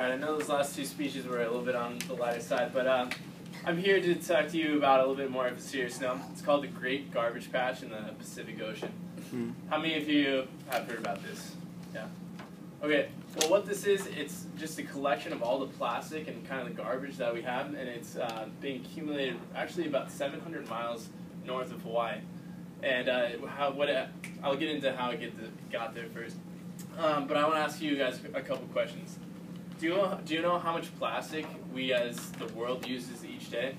Alright, I know those last two speeches were a little bit on the lighter side, but I'm here to talk to you about a little bit more of a serious note. It's called the Great Garbage Patch in the Pacific Ocean. How many of you have heard about this? Yeah. Okay, well what this is, it's just a collection of all the plastic and kind of the garbage that we have, and it's being accumulated actually about 700 miles north of Hawaii. And I'll get into how it got there first. But I want to ask you guys a couple questions. Do you know how much plastic we as the world uses each day?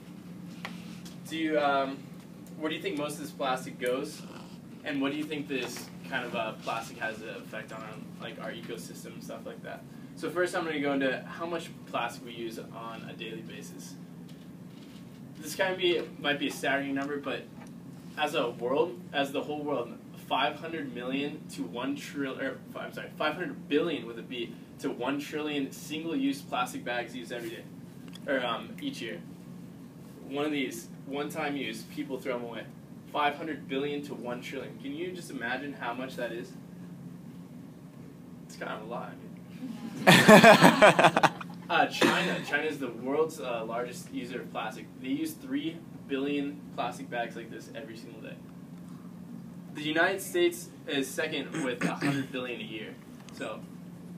Where do you think most of this plastic goes? And what do you think this kind of plastic has an effect on like our ecosystem and stuff like that? So first I'm going to go into how much plastic we use on a daily basis. This kind of might be a staggering number, but as the whole world, 500 million to 1 trillion, 500 billion with a B to 1 trillion single-use plastic bags used every day, or each year. One of these, one-time use, people throw them away. 500 billion to 1 trillion. Can you just imagine how much that is? It's kind of a lot. China is the world's largest user of plastic. They use 3 billion plastic bags like this every single day. The United States is second with 100 billion a year. So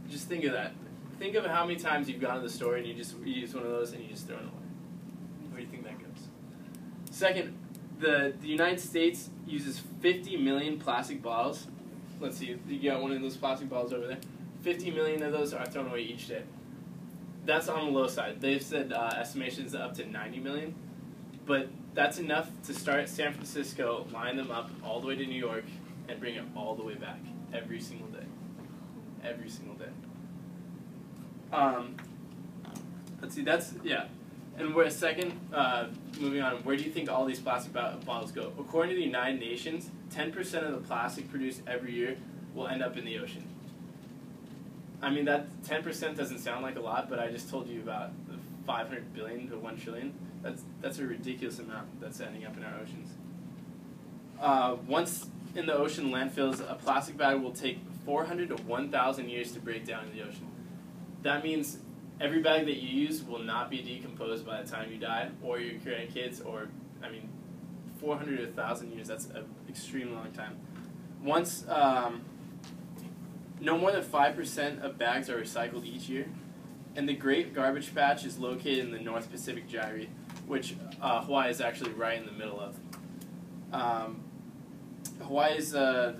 just think of that. Think of how many times you've gone to the store and you use one of those and you just throw it away. Where do you think that goes? Second, the United States uses 50 million plastic bottles. Let's see, you got one of those plastic bottles over there. 50 million of those are thrown away each day. That's on the low side. They've said estimations up to 90 million. But that's enough to start at San Francisco, line them up all the way to New York, and bring it all the way back every single day. Every single day. Let's see, And we're moving on, where do you think all these plastic bottles go? According to the United Nations, 10% of the plastic produced every year will end up in the ocean. I mean, that 10% doesn't sound like a lot, but I just told you about the 500 billion to 1 trillion. That's a ridiculous amount that's ending up in our oceans. Once in the ocean landfills, a plastic bag will take 400 to 1,000 years to break down in the ocean. That means every bag that you use will not be decomposed by the time you die, or your grandkids, 400 to 1,000 years, that's an extremely long time. No more than 5% of bags are recycled each year, and the Great Garbage Patch is located in the North Pacific Gyre, which Hawaii is actually right in the middle of. Hawaii's, how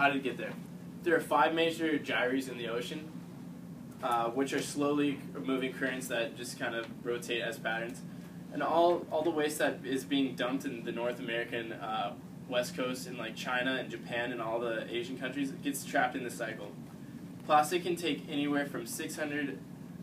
did it get there? There are 5 major gyres in the ocean, which are slowly moving currents that just kind of rotate as patterns. And all the waste that is being dumped in the North American West Coast in like China and Japan and all the Asian countries, it gets trapped in this cycle. Plastic can take anywhere from 600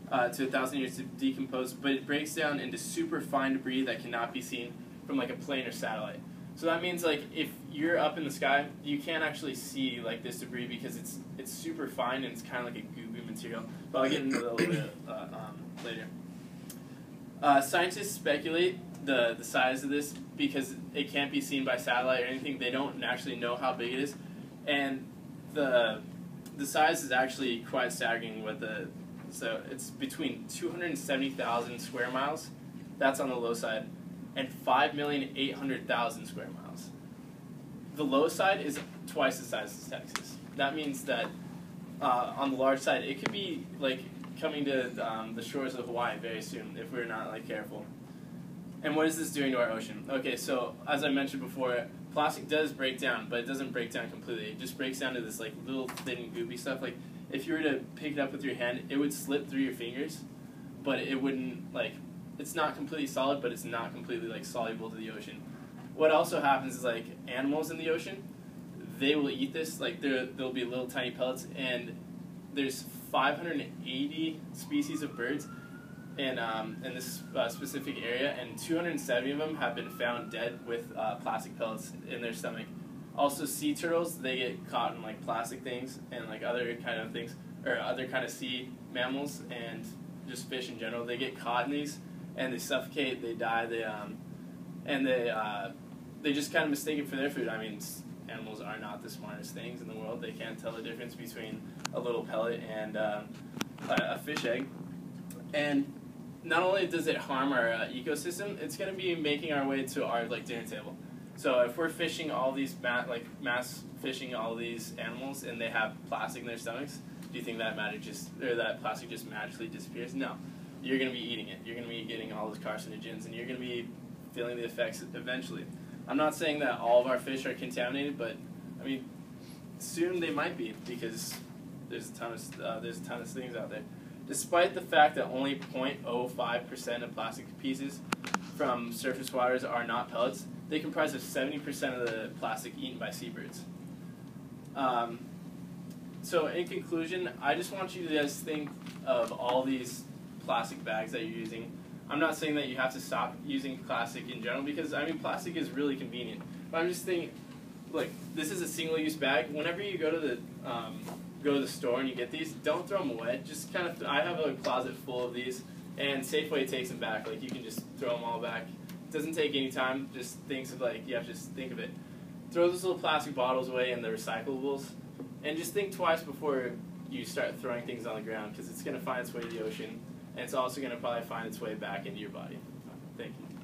to 1,000 years to decompose, but it breaks down into super fine debris that cannot be seen from like a plane or satellite. So that means like if you're up in the sky, you can't actually see like this debris because it's super fine and it's kind of like a goo material. But I'll get into that a little bit later. Scientists speculate the size of this because it can't be seen by satellite or anything. They don't actually know how big it is, and the size is actually quite staggering. So it's between 270,000 square miles. That's on the low side. And 5,800,000 square miles. The low side is twice the size of Texas. That means that on the large side, it could be like coming to the shores of Hawaii very soon if we're not like careful. And what is this doing to our ocean? Okay, so as I mentioned before, plastic does break down, but it doesn't break down completely. It just breaks down to this like little thin goopy stuff. Like if you were to pick it up with your hand, it would slip through your fingers, but it wouldn't like. It's not completely solid, but it's not completely like soluble to the ocean. What also happens is like animals in the ocean, they will eat this. Like there'll be little tiny pellets, and there's 580 species of birds in this specific area, and 270 of them have been found dead with plastic pellets in their stomach. Also, sea turtles, they get caught in like plastic things and like other kind of things, or other kind of sea mammals and just fish in general. They get caught in these. And they suffocate, they die, they just kind of mistake it for their food. I mean, animals are not the smartest things in the world. They can't tell the difference between a little pellet and a fish egg, and not only does it harm our ecosystem, it's going to be making our way to our dinner table. So if we're fishing all these mass fishing all these animals and they have plastic in their stomachs, do you think that that plastic just magically disappears? No, you're going to be eating it. You're going to be getting all those carcinogens, and you're going to be feeling the effects eventually. I'm not saying that all of our fish are contaminated, but I mean, soon they might be because there's a ton of things out there. Despite the fact that only 0.05% of plastic pieces from surface waters are not pellets, they comprise of 70% of the plastic eaten by seabirds. So in conclusion, I just want you to just think of all these plastic bags that you're using. I'm not saying that you have to stop using plastic in general because, I mean, plastic is really convenient. But I'm just thinking, like, this is a single-use bag. Whenever you go to the store and you get these, don't throw them away. Just kind of, I have a closet full of these, and Safeway takes them back. Like, you can just throw them all back. It doesn't take any time. Just thinks of, like, you have to just think of it. Throw those little plastic bottles away in the recyclables, and just think twice before you start throwing things on the ground because it's going to find its way to the ocean, and it's also going to probably find its way back into your body. Thank you.